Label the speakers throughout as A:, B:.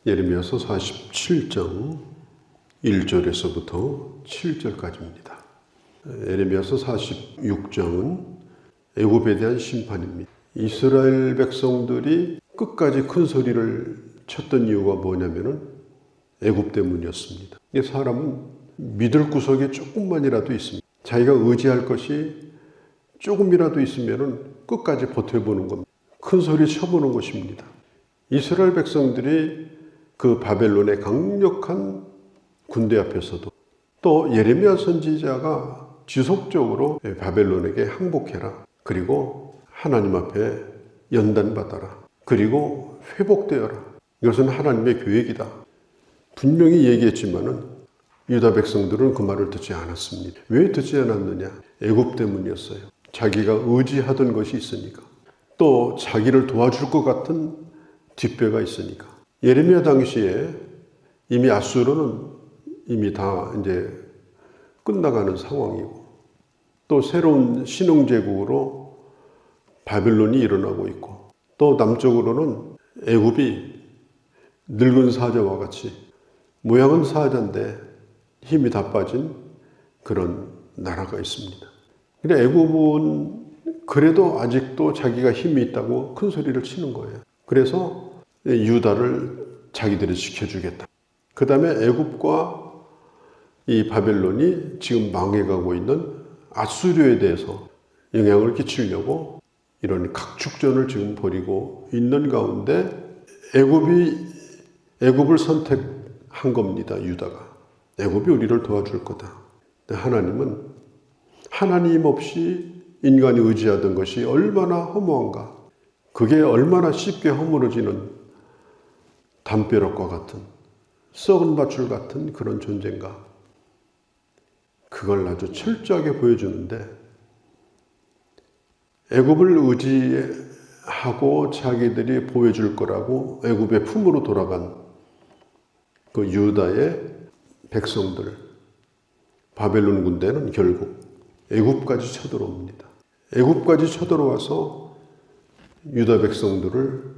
A: 예레미야서 47장 1절에서부터 7절까지입니다. 예레미야서 46장은 애굽에 대한 심판입니다. 이스라엘 백성들이 끝까지 큰 소리를 쳤던 이유가 뭐냐면은 애굽 때문이었습니다. 사람은 믿을 구석에 조금만이라도 있습니다. 자기가 의지할 것이 조금이라도 있으면은 끝까지 버텨보는 겁니다. 큰 소리 쳐보는 것입니다. 이스라엘 백성들이 그 바벨론의 강력한 군대 앞에서도 또 예레미야 선지자가 지속적으로 바벨론에게 항복해라. 그리고 하나님 앞에 연단받아라. 그리고 회복되어라. 이것은 하나님의 계획이다. 분명히 얘기했지만은 유다 백성들은 그 말을 듣지 않았습니다. 왜 듣지 않았느냐? 애굽 때문이었어요. 자기가 의지하던 것이 있으니까. 또 자기를 도와줄 것 같은 뒷배가 있으니까. 예레미야 당시에 이미 아수르는 이미 다 이제 끝나가는 상황이고 또 새로운 신흥제국으로 바벨론이 일어나고 있고 또 남쪽으로는 애굽이 늙은 사자와 같이 모양은 사자인데 힘이 다 빠진 그런 나라가 있습니다. 근데 애굽은 그래도 아직도 자기가 힘이 있다고 큰 소리를 치는 거예요. 그래서 유다를 자기들이 지켜주겠다. 그 다음에 애굽과 이 바벨론이 지금 망해가고 있는 아수르에 대해서 영향을 끼치려고 이런 각축전을 지금 벌이고 있는 가운데 애굽을 선택한 겁니다. 유다가. 애굽이 우리를 도와줄 거다. 근데 하나님은 하나님 없이 인간이 의지하던 것이 얼마나 허무한가. 그게 얼마나 쉽게 허물어지는 담벼락과 같은 썩은 밧줄 같은 그런 존재인가. 그걸 아주 철저하게 보여주는데 애굽을 의지하고 자기들이 보여줄 거라고 애굽의 품으로 돌아간 그 유다의 백성들, 바벨론 군대는 결국 애굽까지 쳐들어옵니다. 애굽까지 쳐들어와서 유다 백성들을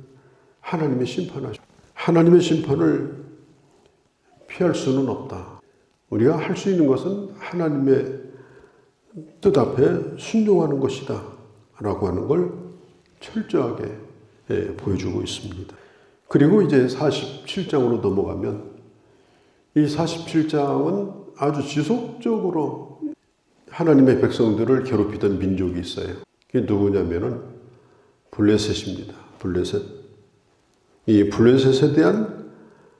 A: 하나님의 심판하죠. 하나님의 심판을 피할 수는 없다. 우리가 할 수 있는 것은 하나님의 뜻 앞에 순종하는 것이다 라고 하는 걸 철저하게 보여주고 있습니다. 그리고 이제 47장으로 넘어가면 이 47장은 아주 지속적으로 하나님의 백성들을 괴롭히던 민족이 있어요. 그게 누구냐면은 블레셋입니다. 블레셋. 이 블레셋에 대한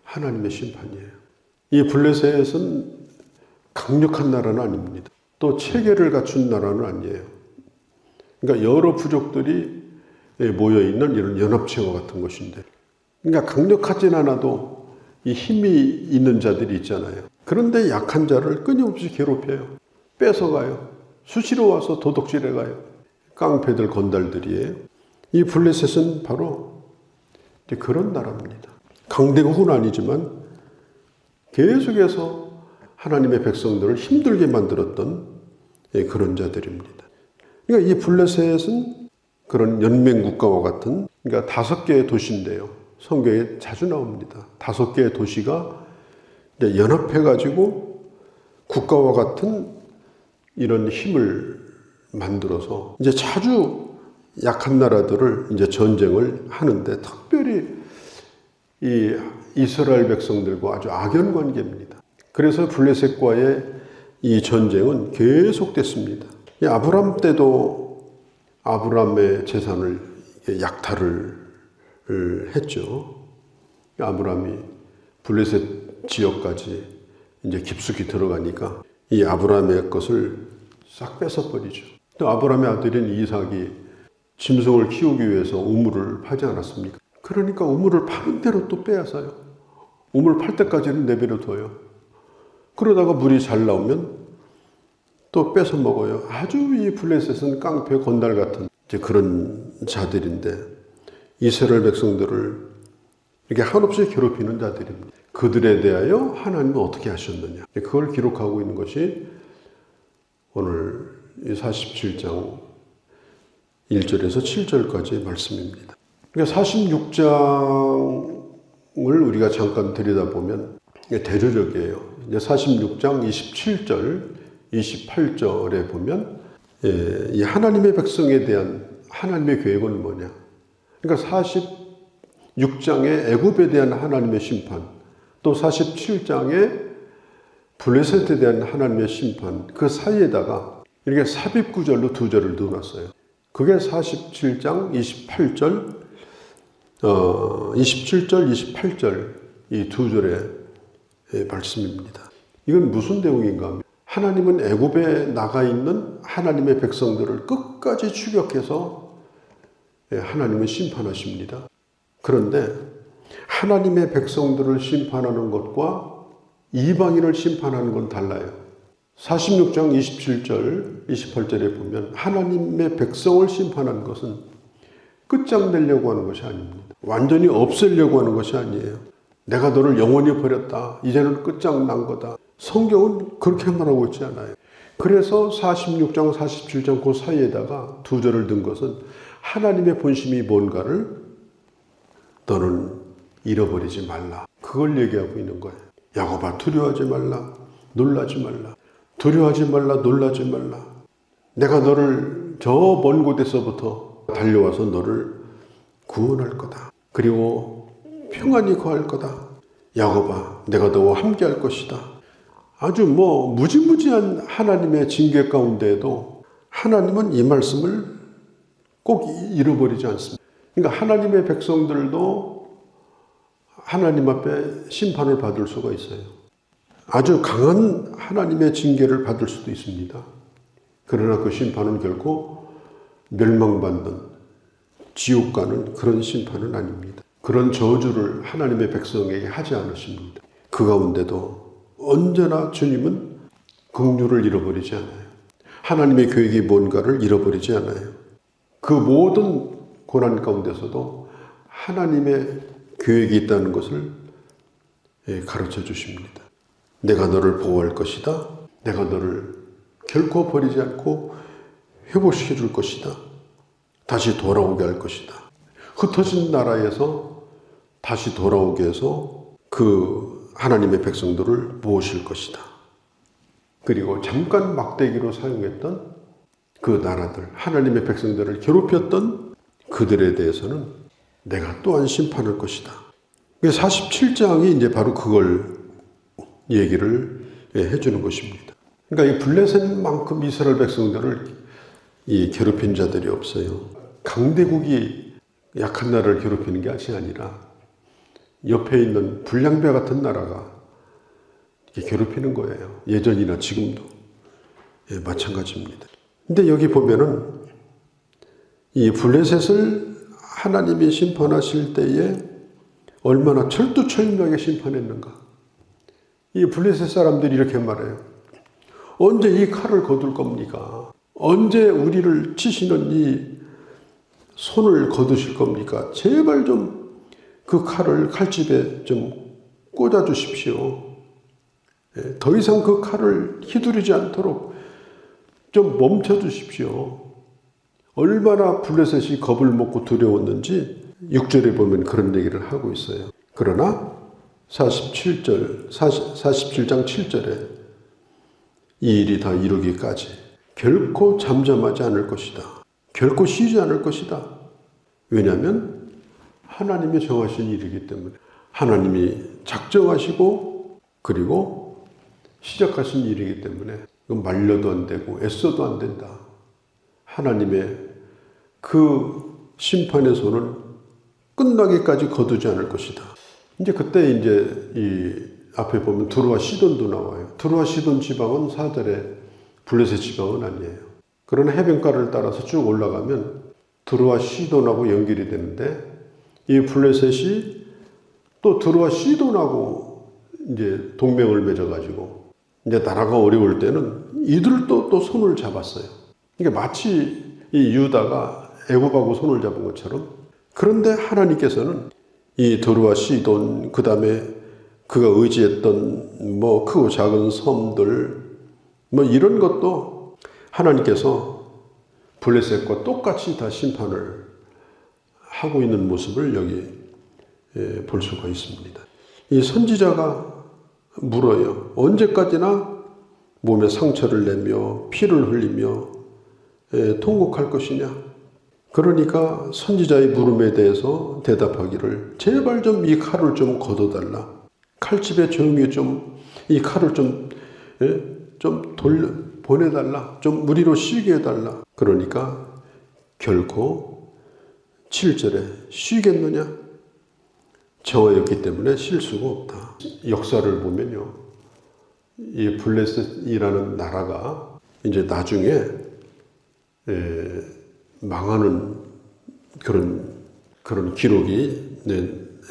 A: 하나님의 심판이에요. 이 블레셋은 강력한 나라는 아닙니다. 또 체계를 갖춘 나라는 아니에요. 그러니까 여러 부족들이 모여있는 이런 연합체와 같은 것인데, 그러니까 강력하진 않아도 이 힘이 있는 자들이 있잖아요. 그런데 약한 자를 끊임없이 괴롭혀요. 뺏어가요. 수시로 와서 도둑질해가요. 깡패들 건달들이에요. 이 블레셋은 바로 그런 나라입니다. 강대국은 아니지만 계속해서 하나님의 백성들을 힘들게 만들었던 그런 자들입니다. 그러니까 이 블레셋은 그런 연맹국가와 같은, 그러니까 5개의 도시인데요. 성경에 자주 나옵니다. 5개의 도시가 연합해가지고 국가와 같은 이런 힘을 만들어서 이제 자주 약한 나라들을 이제 전쟁을 하는데 특별히 이 이스라엘 백성들과 아주 악연 관계입니다. 그래서 블레셋과의 이 전쟁은 계속됐습니다. 이 아브람 때도 아브람의 재산을 약탈을 했죠. 아브람이 블레셋 지역까지 이제 깊숙이 들어가니까 이 아브람의 것을 싹 뺏어버리죠. 또 아브람의 아들인 이삭이 짐승을 키우기 위해서 우물을 파지 않았습니까? 그러니까 우물을 파는 대로 또 빼앗아요. 우물 팔 때까지는 내버려둬요. 그러다가 물이 잘 나오면 또 뺏어 먹어요. 아주 이 블레셋은 깡패 건달 같은 이제 그런 자들인데 이스라엘 백성들을 이렇게 한없이 괴롭히는 자들입니다. 그들에 대하여 하나님은 어떻게 하셨느냐. 그걸 기록하고 있는 것이 오늘 47장 1절에서 7절까지의 말씀입니다. 그러니까 46장 우리가 잠깐 들여다보면 대조적이에요. 이제 46장 27절, 28절에 보면 이 하나님의 백성에 대한 하나님의 계획은 뭐냐? 그러니까 46장의 애굽에 대한 하나님의 심판, 또 47장의 블레셋에 대한 하나님의 심판, 그 사이에다가 이렇게 삽입구절로 두 절을 넣어놨어요. 그게 47장 28절, 27절, 28절 이 두 절의 말씀입니다. 이건 무슨 내용인가 하면 하나님은 애굽에 나가 있는 하나님의 백성들을 끝까지 추격해서 하나님은 심판하십니다. 그런데 하나님의 백성들을 심판하는 것과 이방인을 심판하는 건 달라요. 46장 27절, 28절에 보면 하나님의 백성을 심판하는 것은 끝장내려고 하는 것이 아닙니다. 완전히 없애려고 하는 것이 아니에요. 내가 너를 영원히 버렸다. 이제는 끝장난 거다. 성경은 그렇게 말하고 있지 않아요. 그래서 46장, 47장 그 사이에다가 두 절을 든 것은 하나님의 본심이 뭔가를 너는 잃어버리지 말라. 그걸 얘기하고 있는 거예요. 야곱아, 두려워하지 말라. 놀라지 말라. 두려워하지 말라. 놀라지 말라. 내가 너를 저 먼 곳에서부터 달려와서 너를 구원할 거다. 그리고 평안히 거할 거다. 야곱아, 내가 너와 함께 할 것이다. 아주 무지무지한 하나님의 징계 가운데에도 하나님은 이 말씀을 꼭 잃어버리지 않습니다. 그러니까 하나님의 백성들도 하나님 앞에 심판을 받을 수가 있어요. 아주 강한 하나님의 징계를 받을 수도 있습니다. 그러나 그 심판은 결코 멸망받는 지옥 가는 그런 심판은 아닙니다. 그런 저주를 하나님의 백성에게 하지 않으십니다. 그 가운데도 언제나 주님은 긍휼을 잃어버리지 않아요. 하나님의 계획이 뭔가를 잃어버리지 않아요. 그 모든 고난 가운데서도 하나님의 계획이 있다는 것을 가르쳐 주십니다. 내가 너를 보호할 것이다. 내가 너를 결코 버리지 않고 회복시켜 줄 것이다. 다시 돌아오게 할 것이다. 흩어진 나라에서 다시 돌아오게 해서 그 하나님의 백성들을 모으실 것이다. 그리고 잠깐 막대기로 사용했던 그 나라들, 하나님의 백성들을 괴롭혔던 그들에 대해서는 내가 또한 심판할 것이다. 47장이 이제 바로 그걸 얘기를 해주는 것입니다. 그러니까 이 블레셋만큼 이스라엘 백성들을 괴롭힌 자들이 없어요. 강대국이 약한 나라를 괴롭히는 것이 아니라 옆에 있는 불량배 같은 나라가 괴롭히는 거예요. 예전이나 지금도 마찬가지입니다. 근데 여기 보면은 이 블레셋을 하나님이 심판하실 때에 얼마나 철두철미하게 심판했는가. 이 블레셋 사람들이 이렇게 말해요. 언제 이 칼을 거둘 겁니까? 언제 우리를 치시는 이 손을 거두실 겁니까? 제발 좀 그 칼을 칼집에 좀 꽂아 주십시오. 더 이상 그 칼을 휘두르지 않도록 좀 멈춰 주십시오. 얼마나 블레셋이 겁을 먹고 두려웠는지 6절에 보면 그런 얘기를 하고 있어요. 그러나 47장 7절에 이 일이 다 이루기까지 결코 잠잠하지 않을 것이다. 결코 쉬지 않을 것이다. 왜냐하면 하나님이 정하신 일이기 때문에 하나님이 작정하시고 그리고 시작하신 일이기 때문에 말려도 안 되고 애써도 안 된다. 하나님의 그 심판의 손은 끝나기까지 거두지 않을 것이다. 이제 그때 이제 이 앞에 보면 두루와 시돈도 나와요. 두루와 시돈 지방은 4절에 블레셋 지방은 아니에요. 그러나 해변가를 따라서 쭉 올라가면 두루와 시돈하고 연결이 되는데 이 블레셋이 또 두루와 시돈하고 이제 동맹을 맺어가지고 이제 나라가 어려울 때는 이들도 또 손을 잡았어요. 그러니까 마치 이 유다가 애굽하고 손을 잡은 것처럼. 그런데 하나님께서는 이 두루와 시돈, 그 다음에 그가 의지했던 크고 작은 섬들 이런 것도 하나님께서 블레셋과 똑같이 다 심판을 하고 있는 모습을 여기 볼 수가 있습니다. 이 선지자가 물어요. 언제까지나 몸에 상처를 내며 피를 흘리며 통곡할 것이냐? 그러니까 선지자의 물음에 대해서 대답하기를 제발 좀 이 칼을 좀 걷어달라. 칼집에 조용히 좀 이 칼을 좀 보내달라. 좀 무리로 쉬게 해달라. 그러니까 결코 7절에 쉬겠느냐? 저였기 때문에 쉴 수가 없다. 역사를 보면요. 이 블레셋이라는 나라가 이제 나중에 망하는 그런 기록이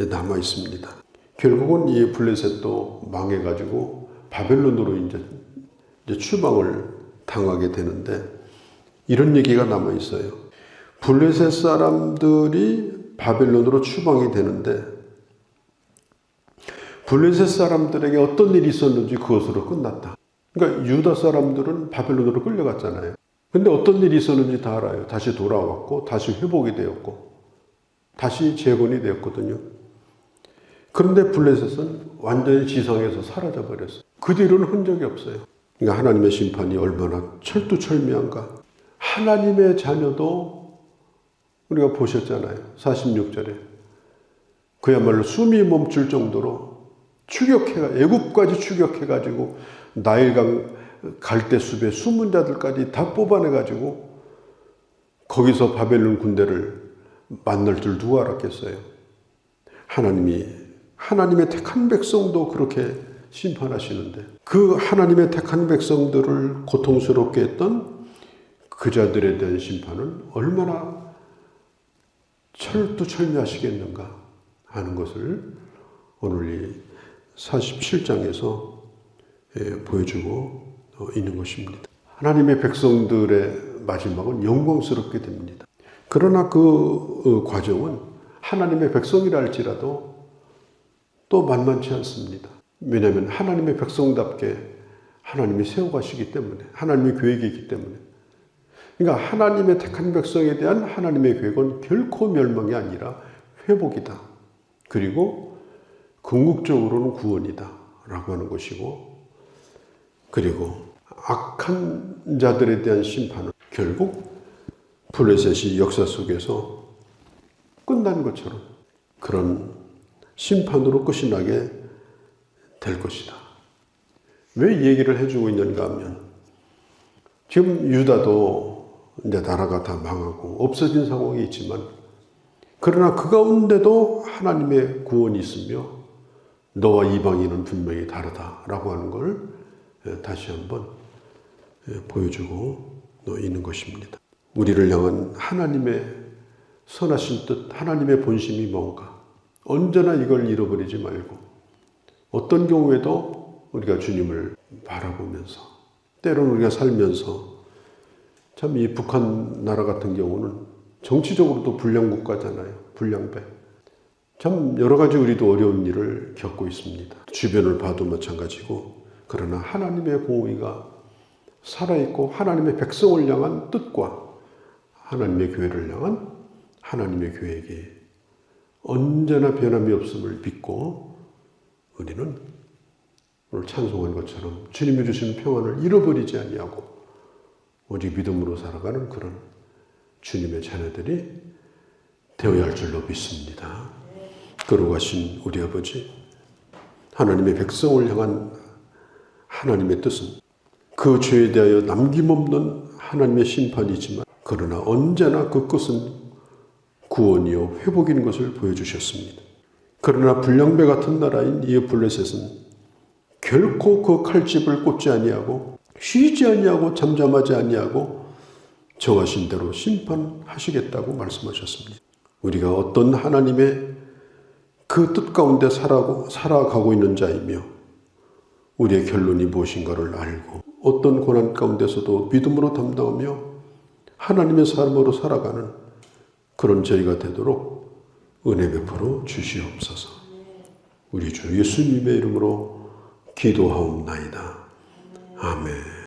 A: 남아 있습니다. 결국은 이 블레셋도 망해가지고 바벨론으로 이제 추방을 당하게 되는데 이런 얘기가 남아 있어요. 블레셋 사람들이 바벨론으로 추방이 되는데 블레셋 사람들에게 어떤 일이 있었는지 그것으로 끝났다. 그러니까 유다 사람들은 바벨론으로 끌려갔잖아요. 근데 어떤 일이 있었는지 다 알아요. 다시 돌아왔고 다시 회복이 되었고 다시 재건이 되었거든요. 그런데 블레셋은 완전히 지상에서 사라져 버렸어요. 그 뒤로는 흔적이 없어요. 그러니까 하나님의 심판이 얼마나 철두철미한가. 하나님의 자녀도 우리가 보셨잖아요. 46절에 그야말로 숨이 멈출 정도로 애굽까지 추격해가지고 나일강 갈대숲의 숨은 자들까지 다 뽑아내가지고 거기서 바벨론 군대를 만날 줄 누가 알았겠어요. 하나님의 택한 백성도 그렇게 심판하시는데 그 하나님의 택한 백성들을 고통스럽게 했던 그 자들에 대한 심판은 얼마나 철두철미하시겠는가 하는 것을 오늘 이 47장에서 보여주고 있는 것입니다. 하나님의 백성들의 마지막은 영광스럽게 됩니다. 그러나 그 과정은 하나님의 백성이라 할지라도 또 만만치 않습니다. 왜냐하면 하나님의 백성답게 하나님이 세워가시기 때문에 하나님의 계획이 있기 때문에 그러니까 하나님의 택한 백성에 대한 하나님의 계획은 결코 멸망이 아니라 회복이다. 그리고 궁극적으로는 구원이다 라고 하는 것이고 그리고 악한 자들에 대한 심판은 결국 블레셋이 역사 속에서 끝난 것처럼 그런 심판으로 끝이 나게 될 것이다. 왜 이 얘기를 해주고 있는가 하면 지금 유다도 이제 나라가 다 망하고 없어진 상황이 있지만 그러나 그 가운데도 하나님의 구원이 있으며 너와 이방인은 분명히 다르다라고 하는 걸 다시 한번 보여주고 있는 것입니다. 우리를 향한 하나님의 선하신 뜻, 하나님의 본심이 뭔가 언제나 이걸 잃어버리지 말고 어떤 경우에도 우리가 주님을 바라보면서 때로는 우리가 살면서 참 이 북한 나라 같은 경우는 정치적으로도 불량국가잖아요. 불량배. 참 여러 가지 우리도 어려운 일을 겪고 있습니다. 주변을 봐도 마찬가지고 그러나 하나님의 공의가 살아있고 하나님의 백성을 향한 뜻과 하나님의 교회를 향한 하나님의 계획이 언제나 변함이 없음을 믿고 우리는 오늘 찬송한 것처럼 주님이 주신 평안을 잃어버리지 아니하고 오직 믿음으로 살아가는 그런 주님의 자녀들이 되어야 할 줄로 믿습니다. 거룩하신 우리 아버지, 하나님의 백성을 향한 하나님의 뜻은 그 죄에 대하여 남김없는 하나님의 심판이지만 그러나 언제나 그 끝은 구원이요 회복인 것을 보여주셨습니다. 그러나 불량배 같은 나라인 이 블레셋은 결코 그 칼집을 꽂지 아니하고 쉬지 아니하고 잠잠하지 아니하고 정하신 대로 심판하시겠다고 말씀하셨습니다. 우리가 어떤 하나님의 그 뜻 가운데 살아가고 있는 자이며 우리의 결론이 무엇인가를 알고 어떤 고난 가운데서도 믿음으로 담당하며 하나님의 삶으로 살아가는 그런 저희가 되도록 은혜 베풀어 주시옵소서. 우리 주 예수님의 이름으로 기도하옵나이다. 아멘.